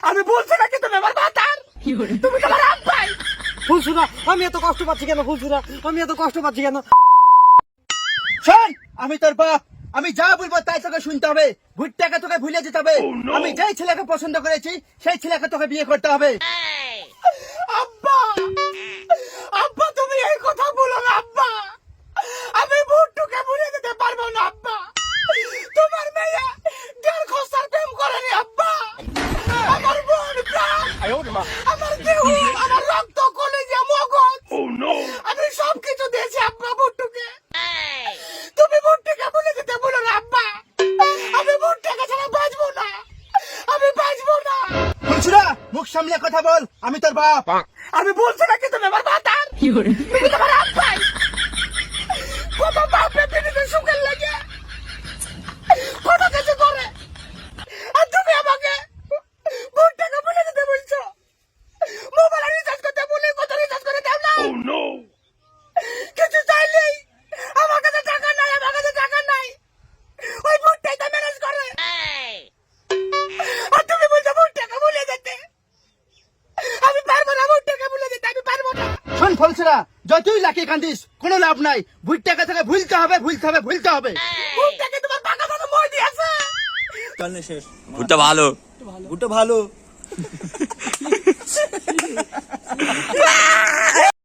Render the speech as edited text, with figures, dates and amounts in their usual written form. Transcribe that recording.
আমি বলছি নাকি তুমি আমার ভাতার, তুমি তোমার আব্বাই। ফুলছুরা, আমি এত কষ্ট পাচ্ছি কেন? ফুলছুরা, আমি এত কষ্ট পাচ্ছি কেন? শোন, আমি তোর বাপ, আমি যা বলবো তাই তোকে শুনতে হবে। ভুট্টাকে তোকে ভুলে যেতে হবে। আমি যেই ছেলেকে পছন্দ করেছি সেই ছেলেকে তোকে বিয়ে করতে হবে। আব্বা, আব্বা তুমি এই কথা বলো না আব্বা। আমি ভুট্টুকে ভুলে যেতে পারবো না আব্বা। তোমার মেয়ে দেড় খসার প্রেম করেনি আব্বা। আমার বোন প্রাণ, আমার দেহ, আমার রক্ত, কলিজা, মগজ, আমি সবকিছু দিয়েছি আব্বা ভুট্টুকে। তুমি ভুট্টুকে ভুলে যেতে বলো না আব্বা। আমি ভুট্টুকে ছাড়া বাঁচবো না, আমি বাঁচবো না। ফুলছুরা, মুখ সামলে কথা বল, আমি তোর বাপ। আমি বলছি নাকি তুমি আমার ভাতার, তুমি তোমার আব্বাই। কত বাপে পিড়িতে সুখের লাগে, কত কিছু করে, আর তুমি আমাকে ভুট্টুকে ভুলে যেতে বলছো। মোবাইলে রিচার্জ করতে বলে কত রিচার্জ করে দাও না। কিছু চাইলেই আমার কাছে টাকা নাই, আমার কাছে টাকা নাই, ওই ভুট্টাই তো ম্যানেজ করে। আর তুমি বলছো ভুট্টাকে ভুলে যেতে। আমি পারবো না ভুট্টাকে ভুলে যেতে, আমি পারবো না। শোন ফলসরা, যতই লাকি কান্দিস কোনো লাভ নাই। ভুট্টাকে তোকে ভুলতে হবে, ভুলতে হবে, ভুলতে হবে। ভুট্টাকে তোমার পাকা দাদা মই দিয়েছে। চল না শেষ। ভুট্টা ভালো। ভুট্টা ভালো।